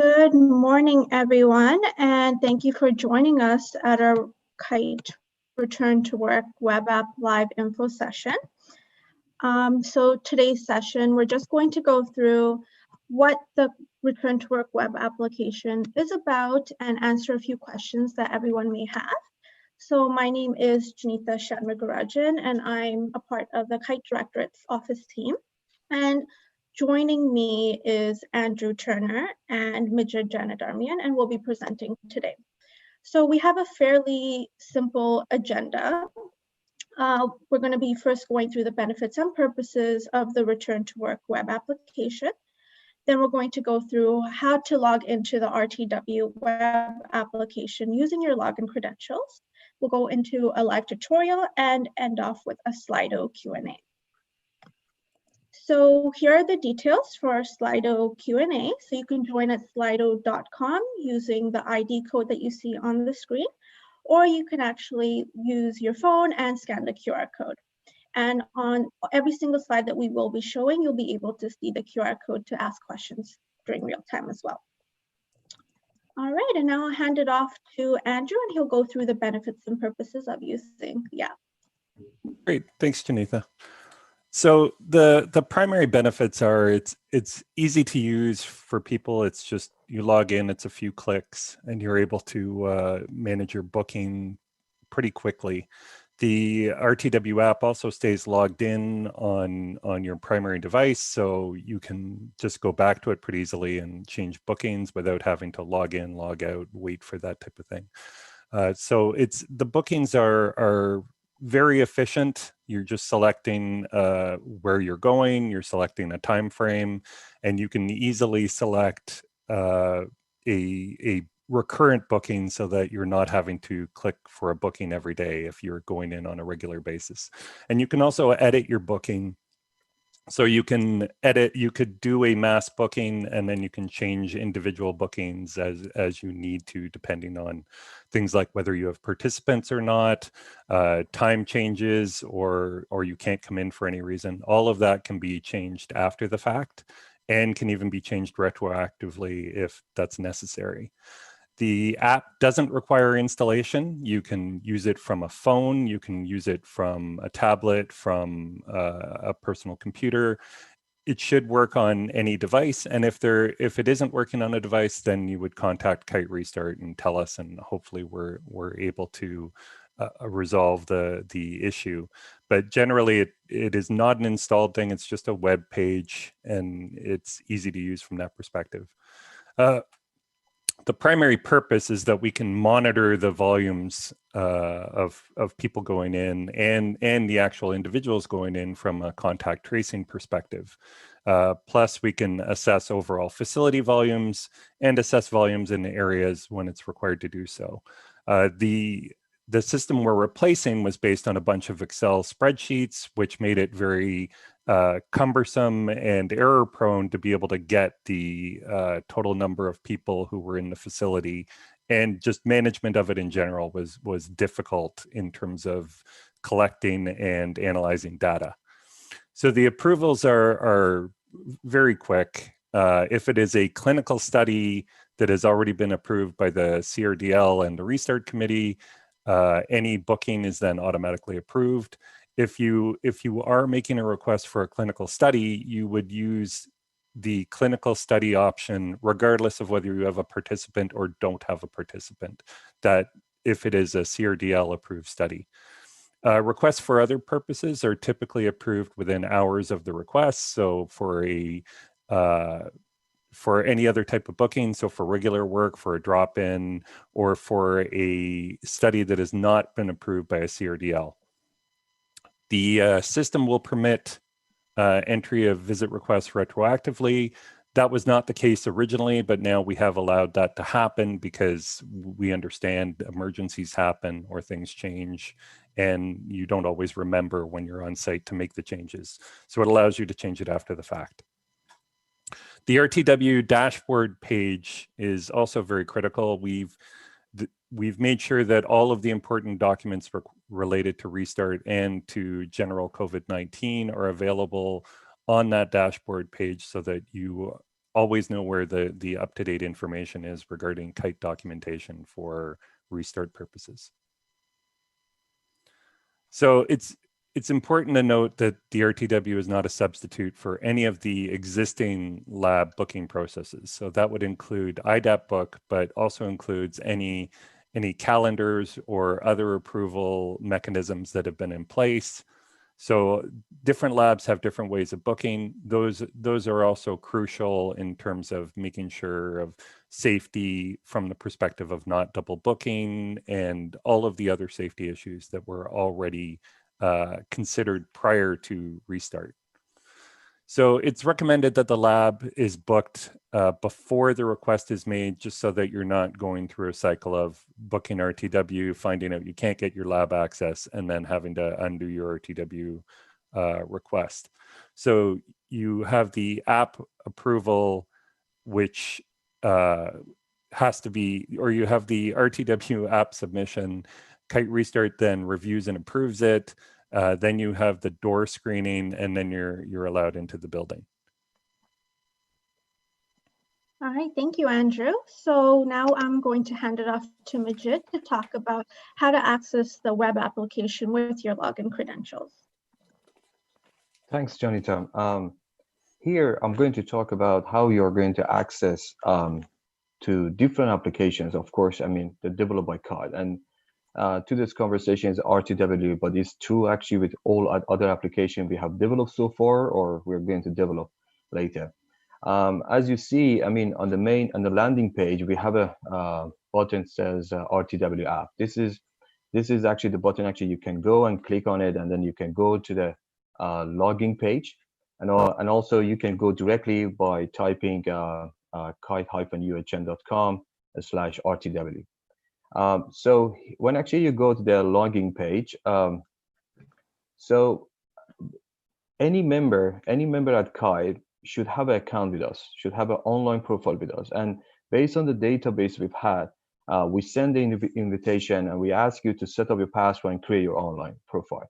Good morning, everyone, and thank you for joining us at our KITE Return to Work Web App Live Info session. So today's session, we're just going to go through what the Return to Work Web Application is about and answer a few questions that everyone may have. So my name is Janita Shatmagarajan, and I'm a part of the KITE Directorate's office team. And joining me is Andrew Turner and Mijid Janadarmian, and we'll be presenting today. So we have a fairly simple agenda. We're going to be first going through the benefits and purposes of the Return to Work web application. Then we're going to go through how to log into the RTW web application using your login credentials. We'll go into a live tutorial and end off with a Slido Q A. So here are the details for our Slido Q A. So you can join at slido.com using the ID code that you see on the screen, or you can actually use your phone and scan the QR code. And on every single slide that we will be showing, you'll be able to see the QR code to ask questions during real time as well. All right, and now I'll hand it off to Andrew, and he'll go through the benefits and purposes of using the app. Great, thanks, Janita. So the primary benefits are it's easy to use for people. It's just you log in, it's a few clicks, and you're able to manage your booking pretty quickly. The RTW app also stays logged in on your primary device, so you can just go back to it pretty easily and change bookings without having to log in, log out, wait for that type of thing. So the bookings are very efficient. You're just selecting where you're going, you're selecting a time frame, and you can easily select a recurrent booking so that you're not having to click for a booking every day if you're going in on a regular basis. And you can also edit your booking. So you can edit, you could do a mass booking, and then you can change individual bookings as you need to, depending on things like whether you have participants or not, time changes, or you can't come in for any reason. All of that can be changed after the fact and can even be changed retroactively if that's necessary. The app doesn't require installation. You can use it from a phone, you can use it from a tablet, from a personal computer. It should work on any device, and if it isn't working on a device, then you would contact KITE Restart and tell us, and hopefully we're able to resolve the issue. But generally, it is not an installed thing. It's just a web page, and it's easy to use from that perspective. The primary purpose is that we can monitor the volumes of people going in and the actual individuals going in from a contact tracing perspective. Plus, we can assess overall facility volumes and assess volumes in areas when it's required to do so. The system we're replacing was based on a bunch of Excel spreadsheets, which made it very cumbersome and error prone to be able to get the total number of people who were in the facility, and just management of it in general was difficult in terms of collecting and analyzing data. So the approvals are very quick. If it is a clinical study that has already been approved by the CRDL and the Restart Committee, any booking is then automatically approved. If you are making a request for a clinical study, you would use the clinical study option regardless of whether you have a participant or don't have a participant, that if it is a CRDL approved study. Requests for other purposes are typically approved within hours of the request. So for any other type of booking, so for regular work, for a drop-in, or for a study that has not been approved by a CRDL. The system will permit entry of visit requests retroactively. That was not the case originally, but now we have allowed that to happen because we understand emergencies happen or things change, and you don't always remember when you're on site to make the changes. So it allows you to change it after the fact. The RTW dashboard page is also very critical. We've made sure that all of the important documents related to Restart and to general COVID-19 are available on that dashboard page so that you always know where the up-to-date information is regarding KITE documentation for restart purposes. So it's important to note that the RTW is not a substitute for any of the existing lab booking processes. So that would include IDAP book, but also includes any calendars or other approval mechanisms that have been in place. So different labs have different ways of booking. Those are also crucial in terms of making sure of safety from the perspective of not double booking and all of the other safety issues that were already considered prior to restart. So it's recommended that the lab is booked before the request is made, just so that you're not going through a cycle of booking RTW, finding out you can't get your lab access, and then having to undo your RTW request. So you have the app approval, which has to be, or you have the RTW app submission. KITE Restart then reviews and approves it. Then you have the door screening, and then you're allowed into the building. All right, thank you, Andrew. So now I'm going to hand it off to Majid to talk about how to access the web application with your login credentials. Thanks, Jonita. Here, I'm going to talk about how you're going to access to different applications. Of course, I mean, they're developed by KITE. And to this conversation is RTW, but it's true actually with all other applications we have developed so far, or we're going to develop later. As you see, I mean, on the landing page, we have a button that says RTW App. This is actually the button. Actually, you can go and click on it, and then you can go to the login page, and also you can go directly by typing kite-uhn.com/RTW. So when actually you go to the login page, so any member at KITE should have an account with us, should have an online profile with us. And based on the database we've had, we send the invitation and we ask you to set up your password and create your online profile.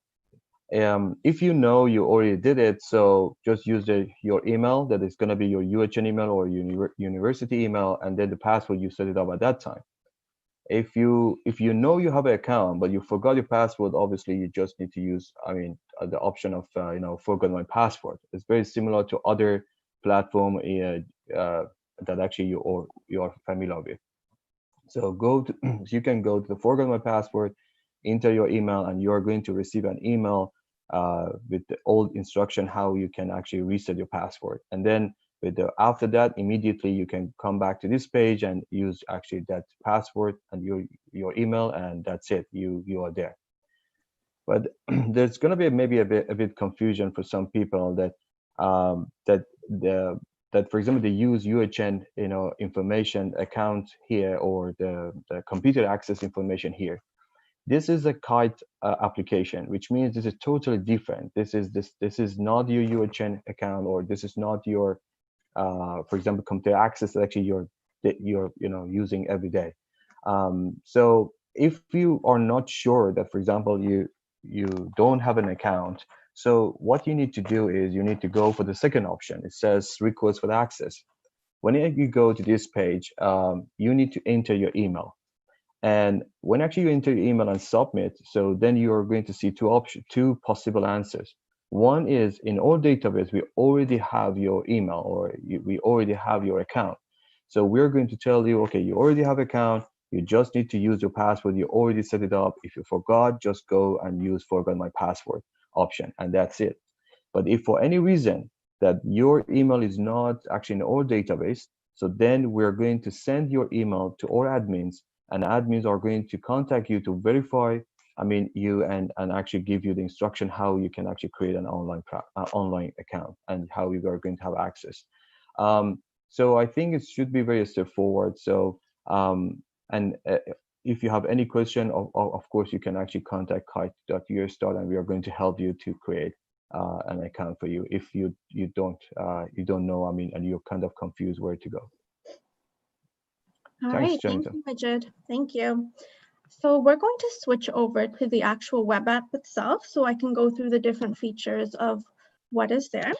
If you know you already did it, so just use your email, that is going to be your UHN email or university email, and then the password you set it up at that time. If you know you have an account but you forgot your password, obviously you just need to use, I mean, the option of forgot my password. It's very similar to other platform that actually you are familiar with. So you can go to the forgot my password, enter your email, and you are going to receive an email with the old instruction how you can actually reset your password. And then after that, immediately you can come back to this page and use actually that password and your email, and that's it. You are there. But there's going to be maybe a bit confusion for some people that that for example they use UHN information account here, or the computer access information here. This is a KITE application, which means this is totally different. This is not your UHN account, or this is not your for example computer access that actually you're using every day. So if you are not sure that, for example, you don't have an account, so what you need to do is you need to go for the second option. It says request for access. When you go to this page, you need to enter your email. And when actually you enter your email and submit, so then you are going to see two possible answers. One is, in our database, we already have your email, or we already have your account. So we're going to tell you, okay, you already have an account. You just need to use your password. You already set it up. If you forgot, just go and use forgot my password option, and that's it. But if for any reason that your email is not actually in our database, so then we're going to send your email to our admins, and admins are going to contact you to verify, I mean, you and actually give you the instruction how you can actually create an online account and how you are going to have access. So I think it should be very straightforward. So if you have any question, of course, you can actually contact kite.us, and we are going to help you to create an account for you if you don't know, I mean, and you're kind of confused where to go. All Thanks, right, thank Jonathan. you, Majid. Thank you. So we're going to switch over to the actual web app itself, so I can go through the different features of what is there.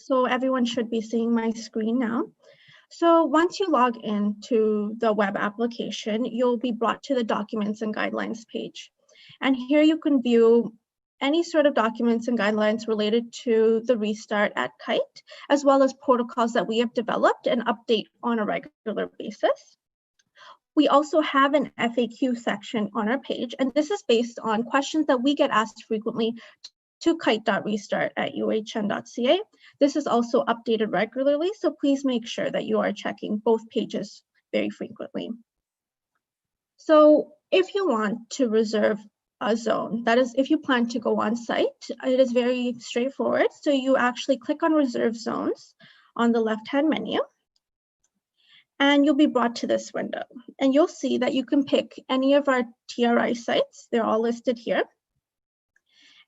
So everyone should be seeing my screen now. So once you log into the web application, you'll be brought to the Documents and Guidelines page. And here you can view any sort of documents and guidelines related to the restart at KITE, as well as protocols that we have developed and update on a regular basis. We also have an FAQ section on our page, and this is based on questions that we get asked frequently to kite.restart@uhn.ca. This is also updated regularly, so please make sure that you are checking both pages very frequently. So if you want to reserve a zone, that is, if you plan to go on site, it is very straightforward. So you actually click on Reserve Zones on the left-hand menu, and you'll be brought to this window. And you'll see that you can pick any of our TRI sites. They're all listed here.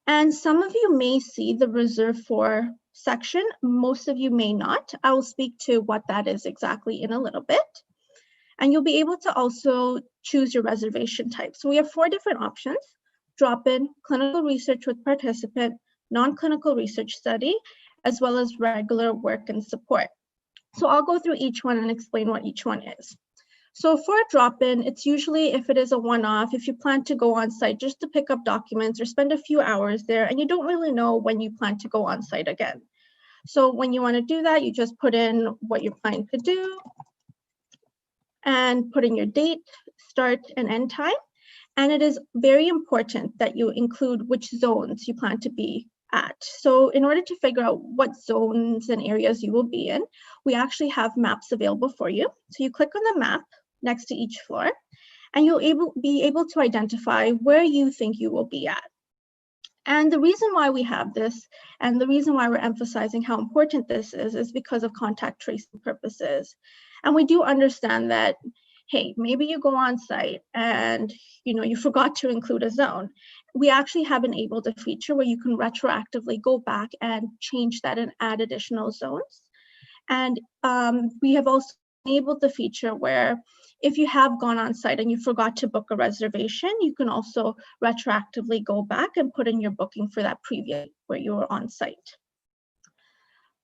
And some of you may see the Reserve For section. Most of you may not. I will speak to what that is exactly in a little bit. And you'll be able to also choose your reservation type. So we have 4 different options: drop-in, clinical research with participant, non-clinical research study, as well as regular work and support. So I'll go through each one and explain what each one is. So for a drop-in, it's usually, if it is a one-off, if you plan to go on site just to pick up documents or spend a few hours there, and you don't really know when you plan to go on site again. So when you want to do that, you just put in what you're planning to do and put in your date, start and end time. And it is very important that you include which zones you plan to be at. So in order to figure out what zones and areas you will be in, we actually have maps available for you. So you click on the map next to each floor, and you'll be able to identify where you think you will be at. And the reason why we have this, and the reason why we're emphasizing how important this is because of contact tracing purposes. And we do understand that, hey, maybe you go on site and you forgot to include a zone. We actually have enabled a feature where you can retroactively go back and change that and add additional zones. And we have also enabled the feature where if you have gone on site and you forgot to book a reservation, you can also retroactively go back and put in your booking for that previous where you were on site.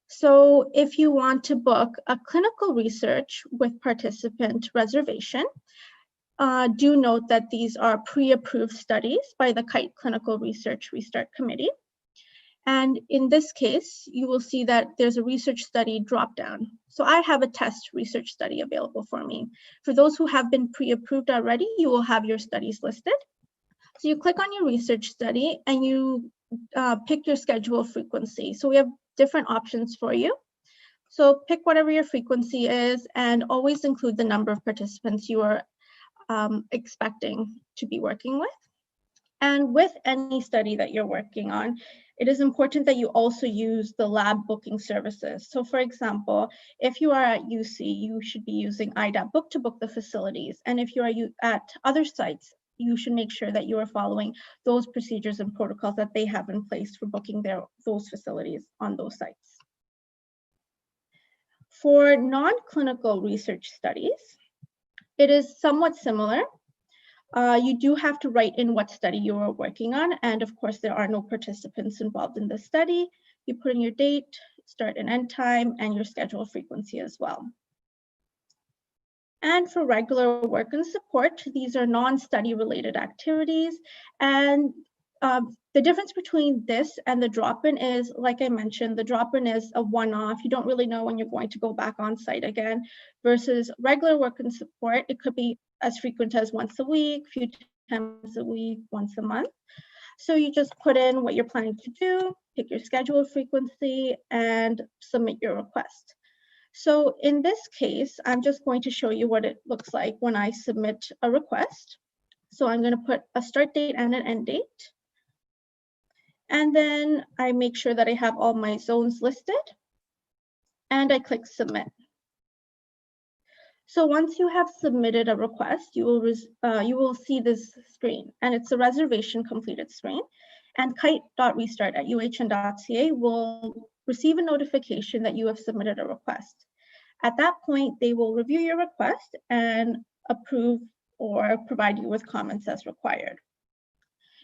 So if you want to book a clinical research with participant reservation, do note that these are pre-approved studies by the KITE Clinical Research Restart Committee. And in this case, you will see that there's a research study dropdown. So I have a test research study available for me. For those who have been pre-approved already, you will have your studies listed. So you click on your research study and you pick your schedule frequency. So we have different options for you. So pick whatever your frequency is and always include the number of participants you are expecting to be working with. And with any study that you're working on, it is important that you also use the lab booking services. So for example, if you are at UC, you should be using IDAP Book to book the facilities. And if you are at other sites, you should make sure that you are following those procedures and protocols that they have in place for booking those facilities on those sites. For non-clinical research studies, it is somewhat similar. You do have to write in what study you are working on. And of course, there are no participants involved in the study. You put in your date, start and end time, and your schedule frequency as well. And for regular work and support, these are non-study related activities. And the difference between this and the drop-in is, like I mentioned, the drop-in is a one-off. You don't really know when you're going to go back on site again, versus regular work and support. It could be as frequent as once a week, a few times a week, once a month. So you just put in what you're planning to do, pick your schedule frequency, and submit your request. So in this case, I'm just going to show you what it looks like when I submit a request. So I'm going to put a start date and an end date. And then I make sure that I have all my zones listed. And I click submit. So once you have submitted a request, you will see this screen, and it's a reservation completed screen. And kite.restart@uhn.ca will receive a notification that you have submitted a request. At that point, they will review your request and approve or provide you with comments as required.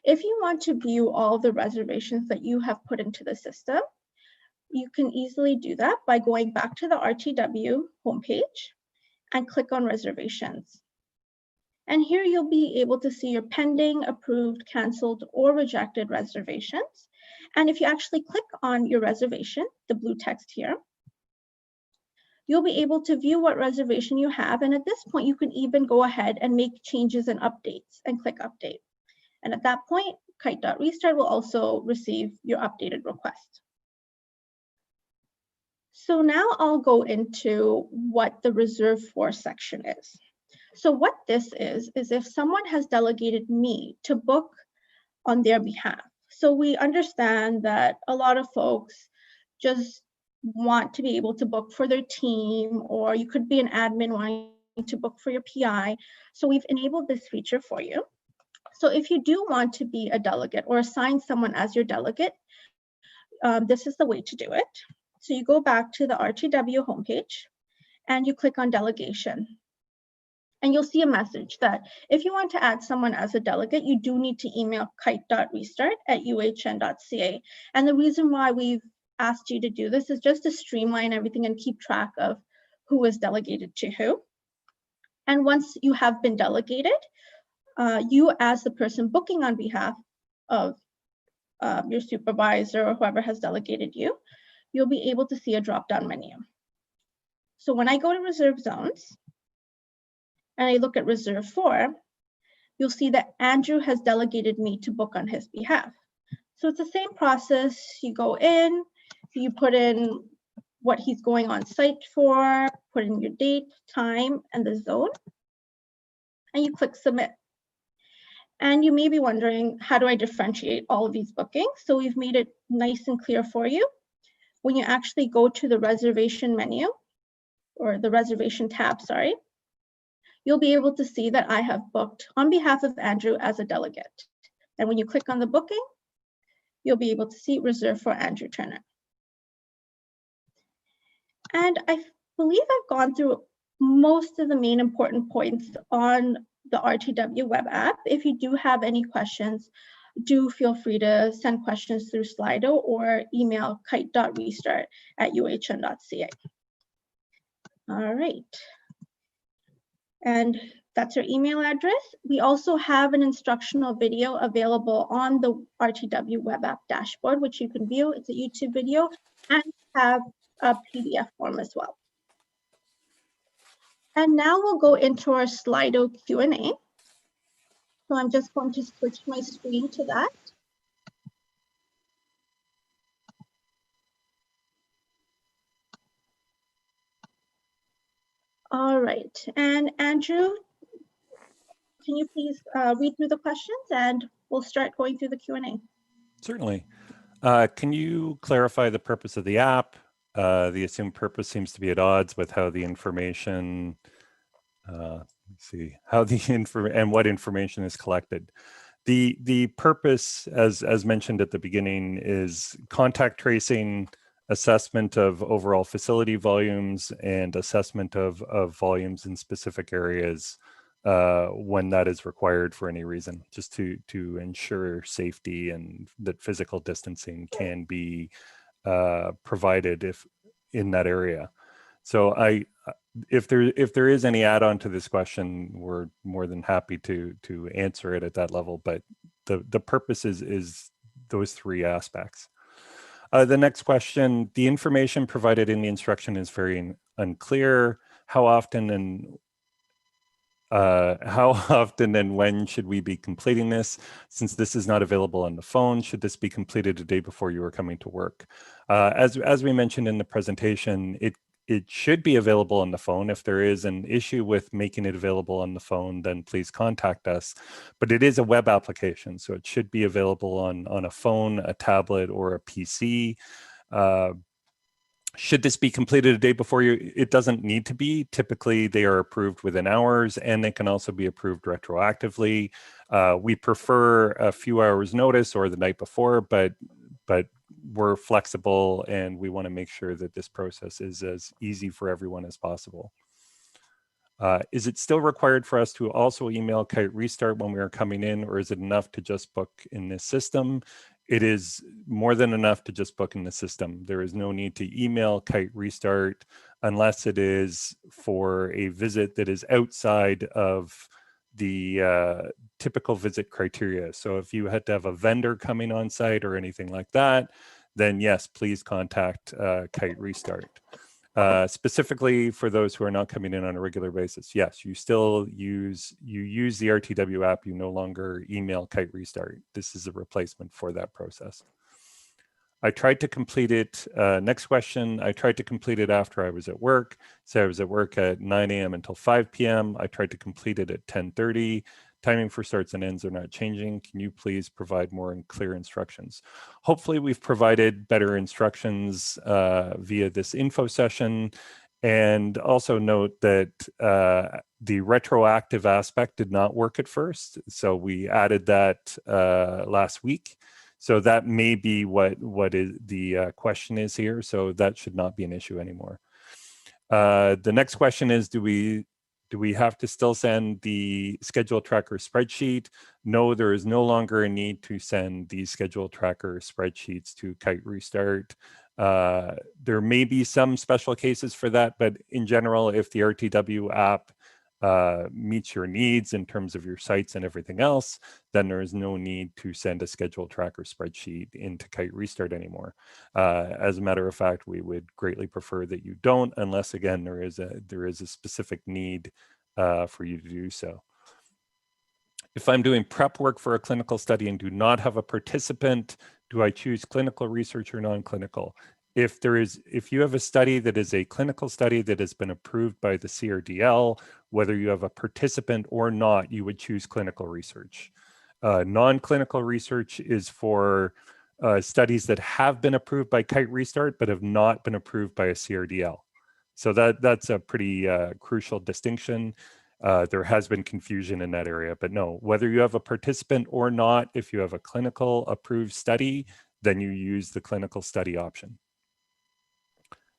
If you want to view all the reservations that you have put into the system, you can easily do that by going back to the RTW homepage and click on reservations. And here you'll be able to see your pending, approved, canceled, or rejected reservations. And if you actually click on your reservation, the blue text here, you'll be able to view what reservation you have. And at this point, you can even go ahead and make changes and updates and click update. And at that point, KITE.restart will also receive your updated request. So now I'll go into what the reserve for section is. So what this is if someone has delegated me to book on their behalf. So we understand that a lot of folks just want to be able to book for their team, or you could be an admin wanting to book for your PI. So we've enabled this feature for you. So if you do want to be a delegate or assign someone as your delegate, this is the way to do it. So you go back to the RTW homepage and you click on delegation. And you'll see a message that if you want to add someone as a delegate, you do need to email kite.restart@uhn.ca. And the reason why we've asked you to do this is just to streamline everything and keep track of who is delegated to who. And once you have been delegated, you as the person booking on behalf of your supervisor or whoever has delegated you, you'll be able to see a drop-down menu. So when I go to reserve zones, and I look at reserve for, you'll see that Andrew has delegated me to book on his behalf. So it's the same process. You go in, you put in what he's going on site for, put in your date, time, and the zone, and you click submit. And you may be wondering, how do I differentiate all of these bookings? So we've made it nice and clear for you. When you actually go to the reservation menu, or the reservation tab, sorry, you'll be able to see that I have booked on behalf of Andrew as a delegate. And when you click on the booking, you'll be able to see reserved for Andrew Turner. And I believe I've gone through most of the main important points on the RTW Web App. If you do have any questions, do feel free to send questions through Slido or email kite.restart@uhn.ca. All right. And that's our email address. We also have an instructional video available on the RTW Web App dashboard, which you can view. It's a YouTube video and have a PDF form as well. And now we'll go into our Slido Q A. So I'm just going to switch my screen to that. All right, and Andrew, can you please read through the questions and we'll start going through the Q A. Certainly. Can you clarify the purpose of the app? The assumed purpose seems to be at odds with how the information, let's see, how the and what information is collected. The purpose, as mentioned at the beginning, is contact tracing, assessment of overall facility volumes, and assessment of volumes in specific areas when that is required for any reason, just to ensure safety and that physical distancing can be provided if in that area. So if there is any add-on to this question, we're more than happy to answer it at that level. But the purpose is those three aspects. The next question: the information provided in the instruction is very unclear. How often and when should we be completing this? Since this is not available on the phone, should this be completed a day before you are coming to work? As we mentioned in the presentation, it should be available on the phone. If there is an issue with making it available on the phone, then please contact us. But it is a web application, so it should be available on a phone, a tablet, or a PC. Should this be completed a day before you? It doesn't need to be. Typically, they are approved within hours, and they can also be approved retroactively. We prefer a few hours notice or the night before, but we're flexible, and we want to make sure that this process is as easy for everyone as possible. Is it still required for us to also email KITE Restart when we are coming in, or is it enough to just book in this system? it is more than enough to just book in the system. There is no need to email KITE Restart unless it is for a visit that is outside of the typical visit criteria. So if you had to have a vendor coming on site or anything like that, then yes, please contact KITE Restart. Specifically for those who are not coming in on a regular basis, yes, you still use the RTW app. You no longer email KITE Restart. This is a replacement for that process. I tried to complete it. Next question. I tried to complete it after I was at work. So I was at work at 9 a.m. until 5 p.m. I tried to complete it at 10:30. Timing for starts and ends are not changing. Can you please provide more and clear instructions? Hopefully we've provided better instructions via this info session. And also note that the retroactive aspect did not work at first. So we added that last week. So that may be what is the question is here. So that should not be an issue anymore. The next question is, do we have to still send the schedule tracker spreadsheet? No, there is no longer a need to send the schedule tracker spreadsheets to KITE Restart. There may be some special cases for that, but in general, if the RTW app meets your needs in terms of your sites and everything else, then there is no need to send a schedule tracker spreadsheet into KITE Restart anymore. As a matter of fact, we would greatly prefer that you don't, unless again there is a specific need for you to do so. If I'm doing prep work for a clinical study and do not have a participant, do I choose clinical research or non-clinical? If you have a study that is a clinical study that has been approved by the CRDL, whether you have a participant or not, you would choose clinical research. Non-clinical research is for studies that have been approved by KITE Restart but have not been approved by a CRDL. So that's a pretty crucial distinction. There has been confusion in that area, but no, whether you have a participant or not, if you have a clinical approved study, then you use the clinical study option.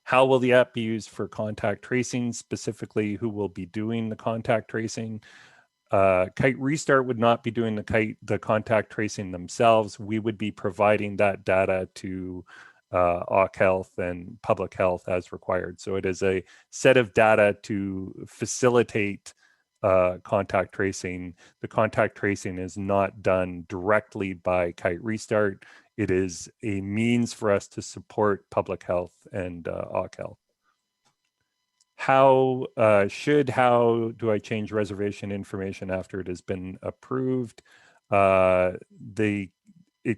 How will the app be used for contact tracing? Specifically, who will be doing the contact tracing? KITE Restart would not be doing the contact tracing themselves. We would be providing that data to OC Health and Public Health as required. So it is a set of data to facilitate contact tracing. The contact tracing is not done directly by KITE Restart. It is a means for us to support Public Health and OC Health. How do I change reservation information after it has been approved? It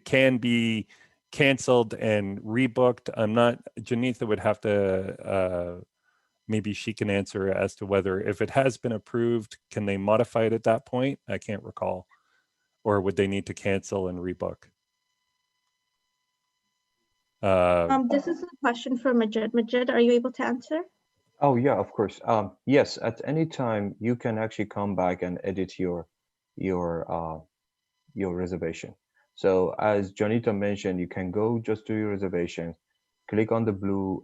can be canceled and rebooked. Janitha would have to, maybe she can answer as to whether if it has been approved, can they modify it at that point? I can't recall. Or would they need to cancel and rebook? This is a question for Majid. Majid, are you able to answer? Oh yeah, of course. Yes, at any time you can actually come back and edit your reservation. So as Janita mentioned, you can go just to your reservation, click on the blue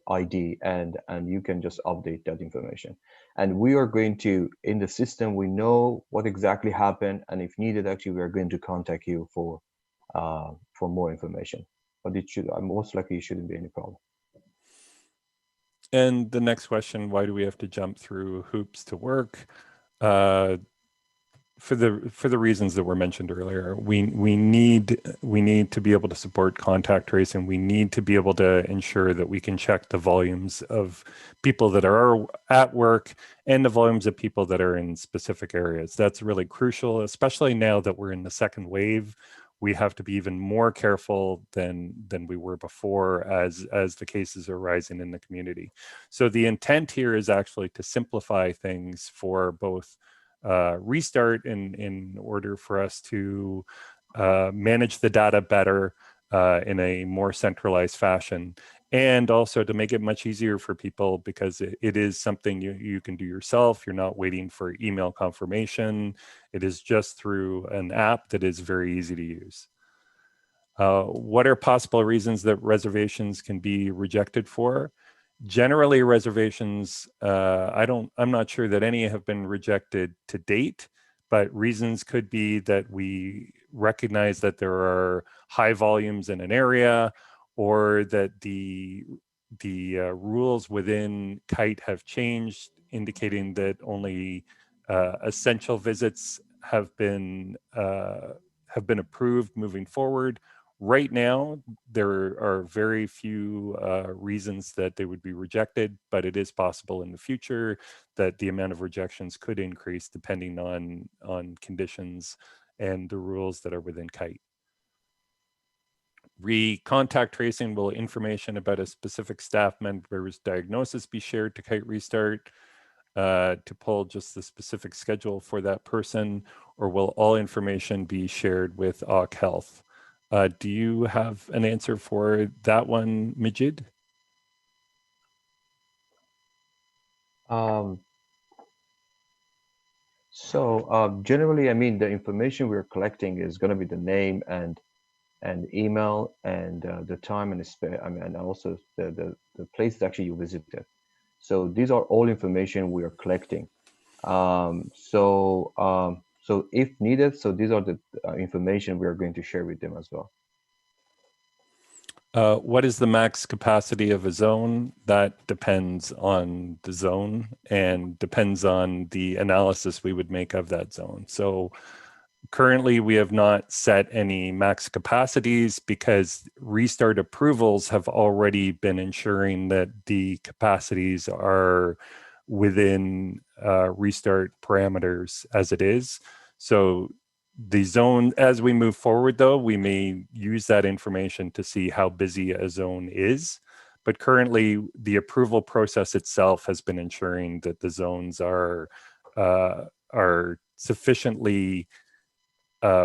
ID, and you can just update that information. And we are going to, in the system, we know what exactly happened, and if needed, actually, we are going to contact you for more information. But it should, most likely, it shouldn't be any problem. And the next question, why do we have to jump through hoops to work? For the reasons that were mentioned earlier, we need to be able to support contact tracing. We need to be able to ensure that we can check the volumes of people that are at work and the volumes of people that are in specific areas. That's really crucial, especially now that we're in the second wave. We have to be even more careful than we were before as the cases are rising in the community. So the intent here is actually to simplify things for both Restart in order for us to manage the data better in a more centralized fashion, and also to make it much easier for people because it is something you can do yourself. You're not waiting for email confirmation. It is just through an app that is very easy to use. What are possible reasons that reservations can be rejected for? Generally, reservations, I'm not sure that any have been rejected to date, but reasons could be that we recognize that there are high volumes in an area, or that the rules within KITE have changed, indicating that only essential visits have been approved moving forward. Right now, there are very few reasons that they would be rejected, but it is possible in the future that the amount of rejections could increase depending on conditions and the rules that are within KITE. Contact tracing, will information about a specific staff member's diagnosis be shared to KITE Restart to pull just the specific schedule for that person, or will all information be shared with OC Health? Do you have an answer for that one, Majid? Generally, I mean, the information we're collecting is going to be the name and email and the time and and also the place that actually you visited. So these are all information we are collecting. So if needed, so these are the information we are going to share with them as well. What is the max capacity of a zone? That depends on the zone and depends on the analysis we would make of that zone. So currently we have not set any max capacities because restart approvals have already been ensuring that the capacities are within restart parameters as it is. So the zone, as we move forward though, we may use that information to see how busy a zone is. But currently the approval process itself has been ensuring that the zones are sufficiently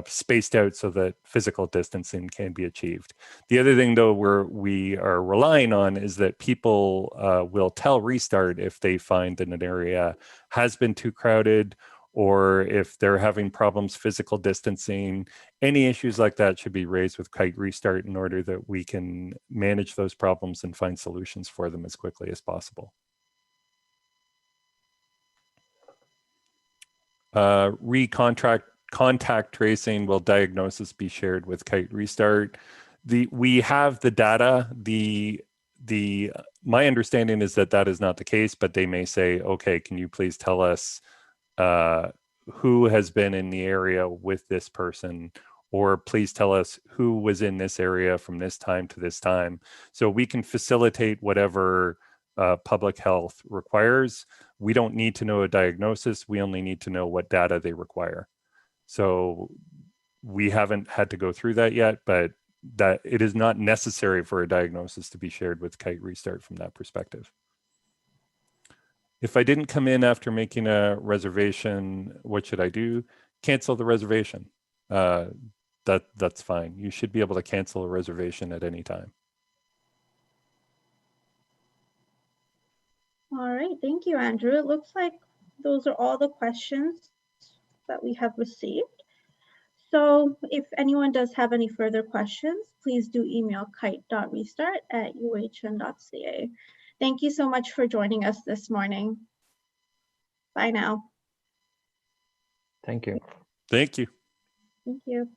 spaced out so that physical distancing can be achieved. The other thing though we are relying on is that people will tell Restart if they find that an area has been too crowded, or if they're having problems physical distancing. Any issues like that should be raised with KITE Restart in order that we can manage those problems and find solutions for them as quickly as possible. Contact tracing, will diagnosis be shared with KITE Restart? We have the data. My understanding is that that is not the case, but they may say, okay, can you please tell us who has been in the area with this person, or please tell us who was in this area from this time to this time. So we can facilitate whatever public health requires. We don't need to know a diagnosis. We only need to know what data they require. So we haven't had to go through that yet, but that it is not necessary for a diagnosis to be shared with KITE Restart from that perspective. If I didn't come in after making a reservation, what should I do? Cancel the reservation. That's fine. You should be able to cancel a reservation at any time. All right, thank you, Andrew. It looks like those are all the questions that we have received. So if anyone does have any further questions, please do email kite.restart@uhn.ca. Thank you so much for joining us this morning. Bye now. Thank you. Thank you. Thank you.